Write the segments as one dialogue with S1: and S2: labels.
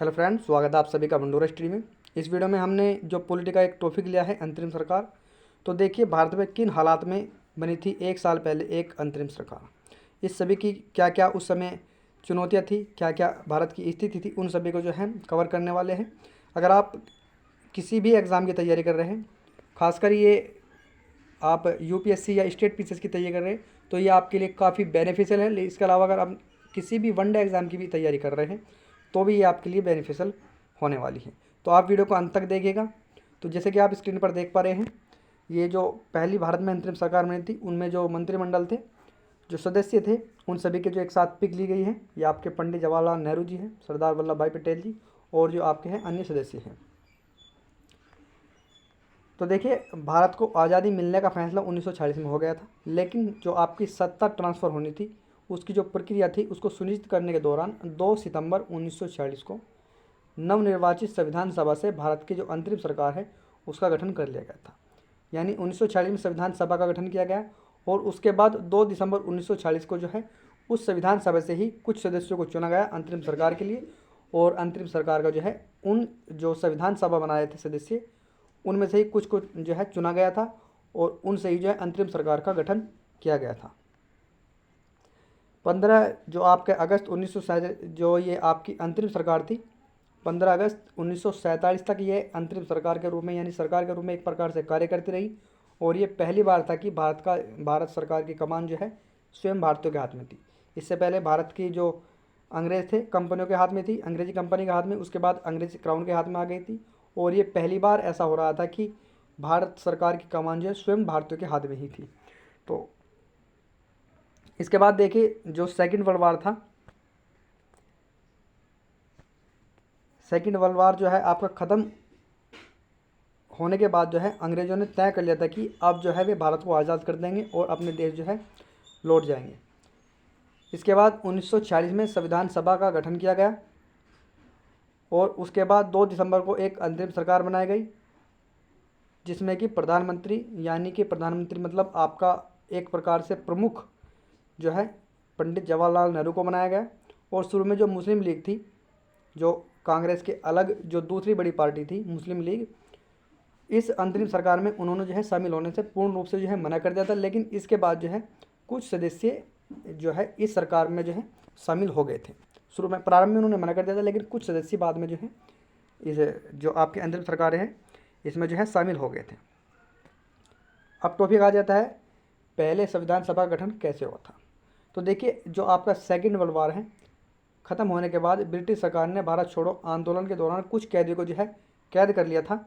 S1: Hello friends, स्वागत है आप सभी का मंडोरा स्टडी में। इस वीडियो में हमने जो पॉलिटी का एक टॉपिक लिया है अंतरिम सरकार। तो देखिए भारत में किन हालात में बनी थी एक साल पहले एक अंतरिम सरकार। इस सभी की क्या क्या उस समय चुनौतियां थी, क्या क्या भारत की स्थिति थी, उन सभी को जो है कवर करने वाले हैं। अगर आप किसी भी एग्ज़ाम की तैयारी कर रहे हैं, खासकर ये आप यूपीएससी या स्टेट पीसीएस की तैयारी कर रहे हैं, तो ये आपके लिए काफ़ी बेनिफिशियल है। इसके अलावा अगर आप किसी भी वनडे एग्ज़ाम की भी तैयारी कर रहे हैं तो भी ये आपके लिए बेनिफिशियल होने वाली है। तो आप वीडियो को अंत तक देखिएगा। तो जैसे कि आप स्क्रीन पर देख पा रहे हैं, ये जो पहली भारत में अंतरिम सरकार बनी थी उनमें जो मंत्रिमंडल थे, जो सदस्य थे, उन सभी के जो एक साथ पिक ली गई है। ये आपके पंडित जवाहरलाल नेहरू जी हैं, सरदार वल्लभ भाई पटेल जी और जो आपके हैं अन्य सदस्य हैं। तो देखिए भारत को आज़ादी मिलने का फैसला 1946 में हो गया था, लेकिन जो आपकी सत्ता ट्रांसफ़र होनी थी उसकी जो प्रक्रिया थी उसको सुनिश्चित करने के दौरान 2 सितंबर 1946 को नवनिर्वाचित संविधान सभा से भारत की जो अंतरिम सरकार है उसका गठन कर लिया गया था। यानी 1946 में संविधान सभा का गठन किया गया और उसके बाद 2 दिसंबर 1946 को जो है उस संविधान सभा से ही कुछ सदस्यों को चुना गया अंतरिम सरकार के लिए। और अंतरिम सरकार का जो है उन जो संविधान सभा बनाए थे सदस्य, उनमें से ही कुछ को जो है चुना गया था और उनसे ही जो है अंतरिम सरकार का गठन किया गया था। 15 जो आपके अगस्त 1947 जो ये आपकी अंतरिम सरकार थी, 15 अगस्त 1947 तक ये अंतरिम सरकार के रूप में यानी सरकार के रूप में एक प्रकार से कार्य करती रही। और ये पहली बार था कि भारत सरकार की कमान जो है स्वयं भारतीयों के हाथ में थी। इससे पहले भारत की जो अंग्रेज थे कंपनियों के हाथ में थी, अंग्रेजी कंपनी के हाथ में, उसके बाद अंग्रेजी क्राउन के हाथ में आ गई थी। और ये पहली बार ऐसा हो रहा था कि भारत सरकार की कमान जो है स्वयं भारतीयों के हाथ में ही थी। तो इसके बाद देखिए जो सेकंड वर्ल्ड वार था, सेकंड वर्ल्ड वार जो है आपका ख़त्म होने के बाद जो है अंग्रेज़ों ने तय कर लिया था कि अब जो है वे भारत को आज़ाद कर देंगे और अपने देश जो है लौट जाएंगे। इसके बाद 1946 में संविधान सभा का गठन किया गया और उसके बाद 2 दिसंबर को एक अंतरिम सरकार बनाई गई, जिसमें कि प्रधानमंत्री यानी कि प्रधानमंत्री मतलब आपका एक प्रकार से प्रमुख जो है पंडित जवाहरलाल नेहरू को बनाया गया। और शुरू में जो मुस्लिम लीग थी, जो कांग्रेस के अलग जो दूसरी बड़ी पार्टी थी मुस्लिम लीग, इस अंतरिम सरकार में उन्होंने जो है शामिल होने से पूर्ण रूप से जो है मना कर दिया था। लेकिन इसके बाद जो है कुछ सदस्य जो है इस सरकार में जो है शामिल हो गए थे। शुरू में प्रारंभ में उन्होंने मना कर दिया था, लेकिन कुछ सदस्य बाद में जो है इस जो आपकी अंतरिम सरकारें हैं इसमें जो है शामिल हो गए थे। अब टॉपिक आ जाता है पहले संविधान सभा का गठन कैसे हुआ था। तो देखिए जो आपका सेकेंड वर्ल्ड वार है ख़त्म होने के बाद ब्रिटिश सरकार ने भारत छोड़ो आंदोलन के दौरान कुछ कैदियों को जो है कैद कर लिया था,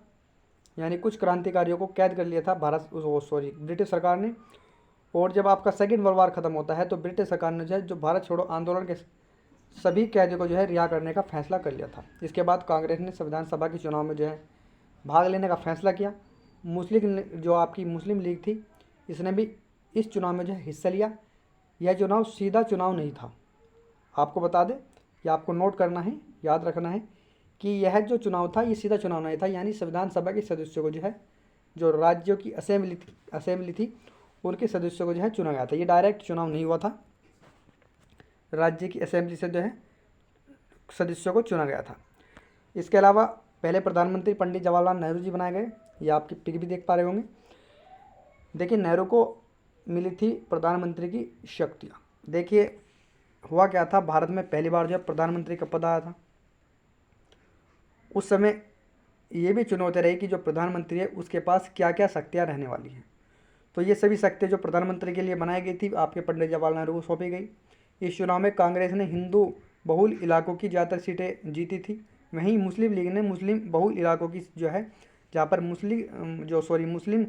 S1: यानी कुछ क्रांतिकारियों को कैद कर लिया था ब्रिटिश सरकार ने। और जब आपका सेकेंड वर्ल्ड वार ख़त्म होता है तो ब्रिटिश सरकार ने जो है जो भारत छोड़ो आंदोलन के सभी कैदियों को जो है रिहा करने का फैसला कर लिया था। इसके बाद कांग्रेस ने संविधान सभा के चुनाव में जो है भाग लेने का फैसला किया। मुस्लिम जो आपकी मुस्लिम लीग थी इसने भी इस चुनाव में जो है हिस्सा लिया। यह चुनाव सीधा चुनाव नहीं था, आपको बता दें, यह आपको नोट करना है, याद रखना है कि यह जो चुनाव था ये सीधा चुनाव नहीं था। यानी संविधान सभा के सदस्यों को जो है जो राज्यों की असेंबली थी उनके सदस्यों को जो है चुना गया था। ये डायरेक्ट चुनाव नहीं हुआ था, राज्य की असेंबली से जो है सदस्यों को चुना गया था। इसके अलावा पहले प्रधानमंत्री पंडित जवाहरलाल नेहरू जी बनाए गए, ये आपकी पिक भी देख पा रहे होंगे। देखिए नेहरू को मिली थी प्रधानमंत्री की शक्तियाँ। देखिए हुआ क्या था, भारत में पहली बार जब प्रधानमंत्री का पद आया था उस समय ये भी चुनौती रही कि जो प्रधानमंत्री है उसके पास क्या क्या शक्तियाँ रहने वाली हैं। तो ये सभी शक्तियाँ जो प्रधानमंत्री के लिए बनाई गई थी आपके पंडित जवाहरलाल नेहरू को सौंपी गई। इस चुनाव में कांग्रेस ने हिंदू बहुल इलाकों की ज़्यादातर सीटें जीती थी, वहीं मुस्लिम लीग ने मुस्लिम बहुल इलाकों की जो है जहाँ पर मुस्लिम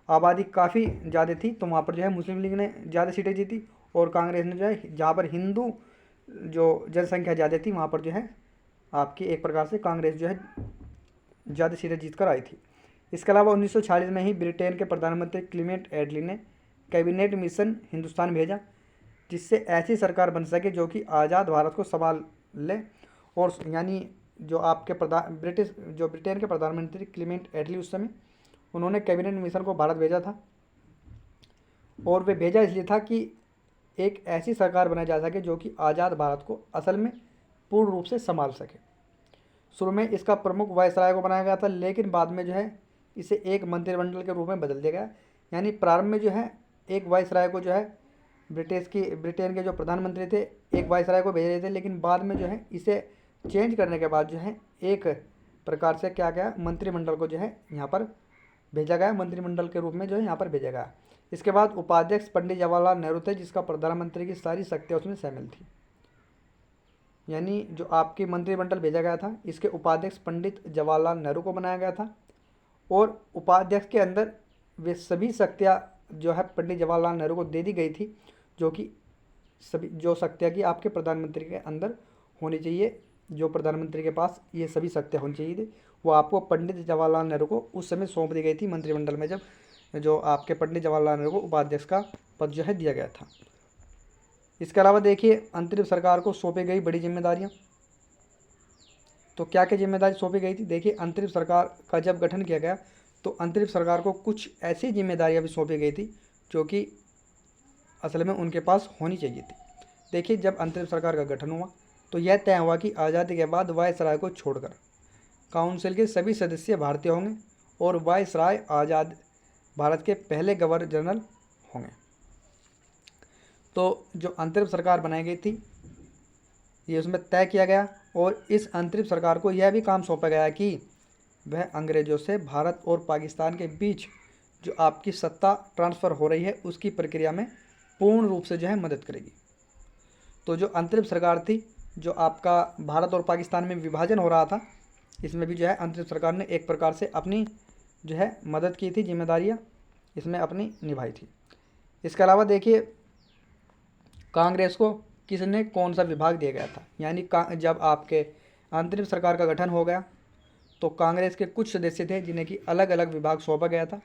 S1: आबादी काफ़ी ज़्यादा थी तो वहाँ पर जो है मुस्लिम लीग ने ज़्यादा सीटें जीती। और कांग्रेस ने जो है जहाँ पर हिंदू जो जनसंख्या ज़्यादा थी वहाँ पर जो है आपकी एक प्रकार से कांग्रेस जो है ज़्यादा सीटें जीत कर आई थी। इसके अलावा 1946 में ही ब्रिटेन के प्रधानमंत्री क्लीमेंट एटली ने कैबिनेट मिशन हिंदुस्तान भेजा, जिससे ऐसी सरकार बन सके जो कि आज़ाद भारत को संभाल ले। और यानी जो आपके ब्रिटेन के प्रधानमंत्री क्लीमेंट एटली उस समय उन्होंने कैबिनेट मिशन को भारत भेजा था। और वे भेजा इसलिए था कि एक ऐसी सरकार बनाई जा सके जो कि आज़ाद भारत को असल में पूर्ण रूप से संभाल सके। शुरू में इसका प्रमुख वायसराय को बनाया गया था, लेकिन बाद में जो है इसे एक मंत्रिमंडल के रूप में बदल दिया गया। यानी प्रारंभ में जो है एक वायसराय को जो है ब्रिटेन के जो प्रधानमंत्री थे एक वायसराय को भेज रहे थे, लेकिन बाद में जो है इसे चेंज करने के बाद जो है एक प्रकार से क्या गया, मंत्रिमंडल को जो है यहाँ पर भेजा गया, मंत्रिमंडल के रूप में जो है यहाँ पर भेजा गया। इसके बाद उपाध्यक्ष पंडित जवाहरलाल नेहरू थे, जिसका प्रधानमंत्री की सारी शक्तियाँ उसमें शामिल थी। यानी जो आपकी मंत्रिमंडल भेजा गया था इसके उपाध्यक्ष पंडित जवाहरलाल नेहरू को बनाया गया था, और उपाध्यक्ष के अंदर वे सभी शक्तियाँ जो है पंडित जवाहरलाल नेहरू को दे दी गई थी, जो कि सभी जो शक्तियाँ की आपके प्रधानमंत्री के अंदर होनी चाहिए, जो प्रधानमंत्री के पास ये सभी शक्तियाँ होनी चाहिए थी, वो आपको पंडित जवाहरलाल नेहरू को उस समय सौंप दी गई थी मंत्रिमंडल में, जब जो आपके पंडित जवाहरलाल नेहरू को उपाध्यक्ष का पद जो है दिया गया था। इसके अलावा देखिए अंतरिम सरकार को सौंपी गई बड़ी जिम्मेदारियां। तो क्या क्या जिम्मेदारी सौंपी गई थी? देखिए अंतरिम सरकार का जब गठन किया गया तो अंतरिम सरकार को कुछ ऐसी जिम्मेदारियां भी सौंपी गई थी जो कि असल में उनके पास होनी चाहिए थी। देखिए जब अंतरिम सरकार का गठन हुआ तो यह तय हुआ कि आज़ादी के बाद वायसराय को छोड़कर काउंसिल के सभी सदस्य भारतीय होंगे और वायसराय आज़ाद भारत के पहले गवर्नर जनरल होंगे। तो जो अंतरिम सरकार बनाई गई थी ये उसमें तय किया गया, और इस अंतरिम सरकार को यह भी काम सौंपा गया कि वह अंग्रेज़ों से भारत और पाकिस्तान के बीच जो आपकी सत्ता ट्रांसफ़र हो रही है उसकी प्रक्रिया में पूर्ण रूप से जो है मदद करेगी। तो जो अंतरिम सरकार थी, जो आपका भारत और पाकिस्तान में विभाजन हो रहा था, इसमें भी जो है अंतरिम सरकार ने एक प्रकार से अपनी जो है मदद की थी, जिम्मेदारियां इसमें अपनी निभाई थी। इसके अलावा देखिए कांग्रेस को किसने कौन सा विभाग दिया गया था? यानी जब आपके अंतरिम सरकार का गठन हो गया तो कांग्रेस के कुछ सदस्य थे जिन्हें कि अलग अलग विभाग सौंपा गया था।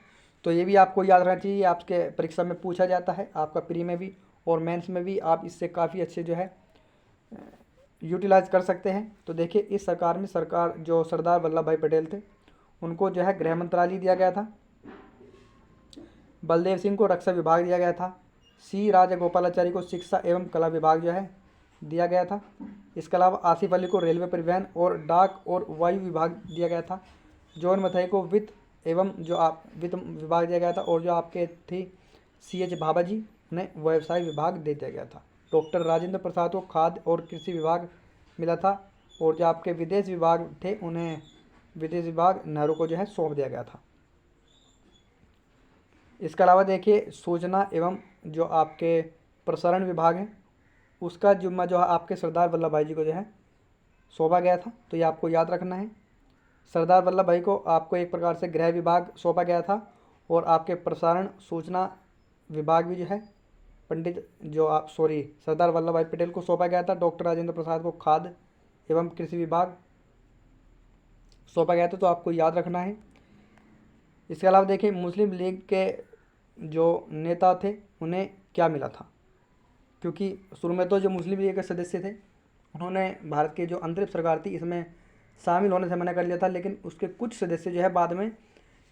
S1: तो ये भी आपको याद रखना चाहिए, आपके परीक्षा में पूछा जाता है, आपका प्री में भी और मेंस में भी आप इससे काफ़ी अच्छे जो है यूटिलाइज कर सकते हैं। तो देखिए इस सरकार में जो सरदार वल्लभ भाई पटेल थे उनको जो है गृह मंत्रालय दिया गया था, बलदेव सिंह को रक्षा विभाग दिया गया था, सी राजगोपालाचारी को शिक्षा एवं कला विभाग जो है दिया गया था। इसके अलावा आसिफ अली को रेलवे परिवहन और डाक और वायु विभाग दिया गया था, जॉन मथाई को वित्त एवं वित्त विभाग दिया गया था, और जो आपके थी CH भाभा जी उन्हें व्यवसाय विभाग दे दिया गया था। डॉक्टर राजेंद्र प्रसाद को खाद्य और कृषि विभाग मिला था, और जो आपके विदेश विभाग थे उन्हें विदेश विभाग नेहरू को जो है सौंप दिया गया था। इसके अलावा देखिए सूचना एवं जो आपके प्रसारण विभाग है उसका जिम्मा जो है आपके सरदार वल्लभ भाई जी को जो है सौंपा गया था। तो ये आपको याद रखना है, सरदार वल्लभ भाई को आपको एक प्रकार से गृह विभाग सौंपा गया था, और आपके प्रसारण सूचना विभाग भी जो है सरदार वल्लभ भाई पटेल को सौंपा गया था। डॉक्टर राजेंद्र प्रसाद को खाद्य एवं कृषि विभाग सौंपा गया था, तो आपको याद रखना है। इसके अलावा देखिए मुस्लिम लीग के जो नेता थे उन्हें क्या मिला था, क्योंकि शुरू में तो जो मुस्लिम लीग के सदस्य थे उन्होंने भारत की जो अंतरिम सरकार थी इसमें शामिल होने से मना कर लिया था, लेकिन उसके कुछ सदस्य जो है बाद में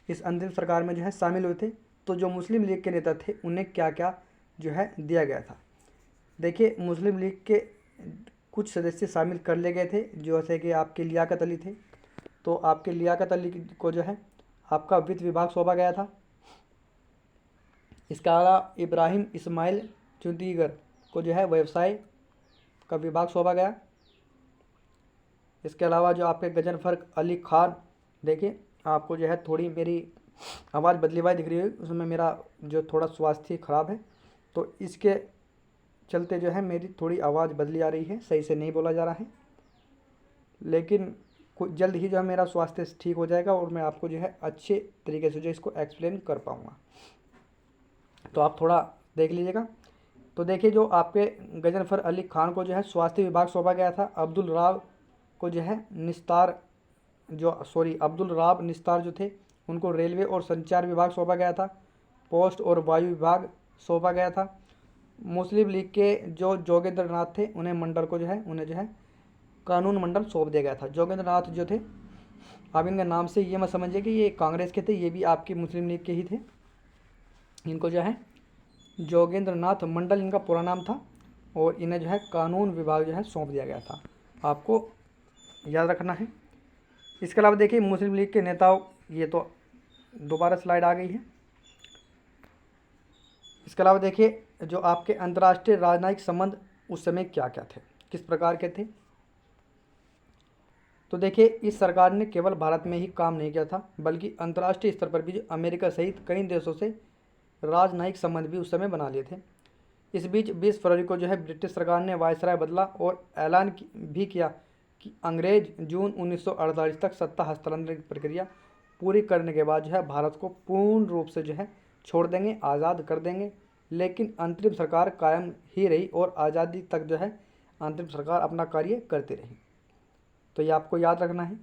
S1: इस अंतरिम सरकार में जो है शामिल हुए थे। तो जो मुस्लिम लीग के नेता थे उन्हें क्या क्या जो है दिया गया था? देखिए मुस्लिम लीग के कुछ सदस्य शामिल कर लिए गए थे, जो जैसे कि आपके लियाकत अली थे, तो आपके लियाकत अली को जो है आपका वित्त विभाग सौंपा गया था। इसके अलावा इब्राहिम इस्माइल चुंदीगर को जो है व्यवसाय का विभाग सौंपा गया। इसके अलावा जो आपके गजनफर अली खान, देखिए आपको जो है थोड़ी मेरी आवाज़ बदली हुई दिख रही है, उसमें मेरा जो थोड़ा स्वास्थ्य ख़राब है, तो इसके चलते जो है मेरी थोड़ी आवाज़ बदली आ रही है, सही से नहीं बोला जा रहा है, लेकिन जल्द ही जो है मेरा स्वास्थ्य ठीक हो जाएगा और मैं आपको जो है अच्छे तरीके से जो इसको एक्सप्लेन कर पाऊँगा। तो आप थोड़ा देख लीजिएगा। तो देखिए जो आपके गजनफर अली खान को जो है स्वास्थ्य विभाग सौंपा गया था। अब्दुल राव को जो है अब्दुल राव निस्तार जो थे उनको रेलवे और संचार विभाग सौंपा गया था। पोस्ट और वायु विभाग सौंपा गया था। मुस्लिम लीग के जो जोगेंद्र नाथ थे उन्हें जो है कानून मंडल सौंप दिया गया था। जोगेंद्र नाथ जो थे, आप इनके नाम से ये मत समझिए कि ये कांग्रेस के थे, ये भी आपकी मुस्लिम लीग के ही थे। इनको जो है जोगेंद्र नाथ मंडल इनका पूरा नाम था, और इन्हें जो है कानून विभाग जो है सौंप दिया गया था, आपको याद रखना है। इसके अलावा देखिए मुस्लिम लीग के नेताओं, ये तो दोबारा स्लाइड आ गई है। इसके अलावा देखिए जो आपके अंतर्राष्ट्रीय राजनयिक संबंध उस समय क्या क्या थे, किस प्रकार के थे। तो देखिए इस सरकार ने केवल भारत में ही काम नहीं किया था, बल्कि अंतर्राष्ट्रीय स्तर पर भी जो अमेरिका सहित कई देशों से राजनयिक संबंध भी उस समय बना लिए थे। इस बीच 20 फरवरी को जो है ब्रिटिश सरकार ने वायसराय बदला और ऐलान भी किया कि अंग्रेज जून 1948 तक सत्ता हस्तांतरण की प्रक्रिया पूरी करने के बाद जो है भारत को पूर्ण रूप से जो है छोड़ देंगे, आज़ाद कर देंगे। लेकिन अंतरिम सरकार कायम ही रही और आज़ादी तक जो है अंतरिम सरकार अपना कार्य करती रही। तो ये आपको याद रखना है।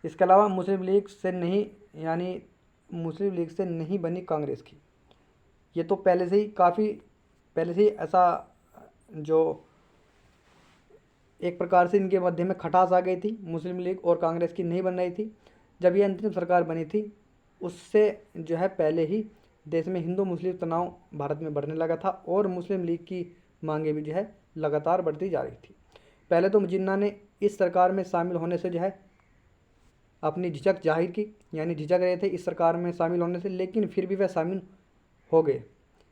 S1: इसके अलावा मुस्लिम लीग से नहीं, यानी मुस्लिम लीग से नहीं बनी कांग्रेस की, ये तो पहले से ही ऐसा जो एक प्रकार से इनके मध्य में खटास आ गई थी, मुस्लिम लीग और कांग्रेस की नहीं बन रही थी। जब ये अंतरिम सरकार बनी थी उससे जो है पहले ही देश में हिंदू मुस्लिम तनाव भारत में बढ़ने लगा था और मुस्लिम लीग की मांगे भी जो है लगातार बढ़ती जा रही थी। पहले तो जिन्ना ने इस सरकार में शामिल होने से जो है अपनी झिझक जाहिर की, यानी झिझक रहे थे इस सरकार में शामिल होने से, लेकिन फिर भी वह शामिल हो गए।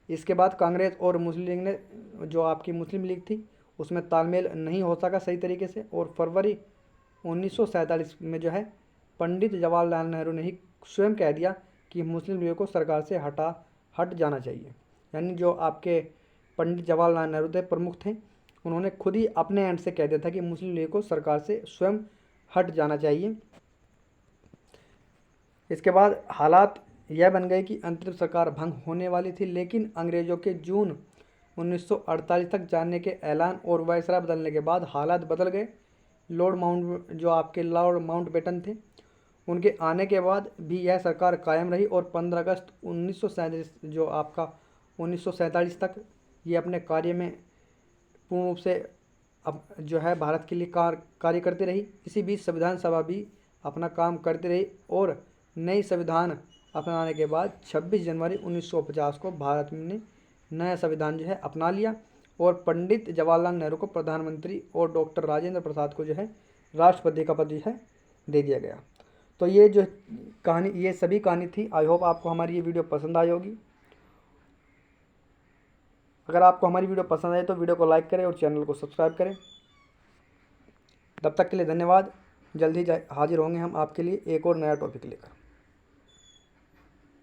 S1: इसके बाद कांग्रेस और मुस्लिम लीग ने, जो आपकी मुस्लिम लीग थी उसमें तालमेल नहीं हो सका सही तरीके से, और फरवरी 1947 में जो है पंडित जवाहरलाल नेहरू ने ही स्वयं कह दिया कि मुस्लिम लीग को सरकार से हट जाना चाहिए। यानी जो आपके पंडित जवाहरलाल नेहरू थे, प्रमुख थे, उन्होंने खुद ही अपने एंड से कह दिया था कि मुस्लिम लीग को सरकार से स्वयं हट जाना चाहिए। इसके बाद हालात यह बन गए कि अंतरिम सरकार भंग होने वाली थी, लेकिन अंग्रेज़ों के जून 1948 तक जाने के ऐलान और वायसराय बदलने के बाद हालात बदल गए। लॉर्ड माउंटबेटन थे, उनके आने के बाद भी यह सरकार कायम रही और 15 अगस्त 1947 तक ये अपने कार्य में पूर्ण रूप से अब जो है भारत के लिए कार्य करती रही। इसी बीच संविधान सभा भी अपना काम करती रही और नई संविधान अपनाने के बाद 26 जनवरी 1950 को भारत ने नया संविधान जो है अपना लिया और पंडित जवाहरलाल नेहरू को प्रधानमंत्री और डॉक्टर राजेंद्र प्रसाद को जो है राष्ट्रपति का पद जो है दे दिया गया। तो ये जो कहानी, ये सभी कहानी थी। आई होप आपको हमारी ये वीडियो पसंद आई होगी। अगर आपको हमारी वीडियो पसंद आए तो वीडियो को लाइक करें और चैनल को सब्सक्राइब करें। तब तक के लिए धन्यवाद। जल्द ही हाजिर होंगे हम आपके लिए एक और नया टॉपिक लेकर।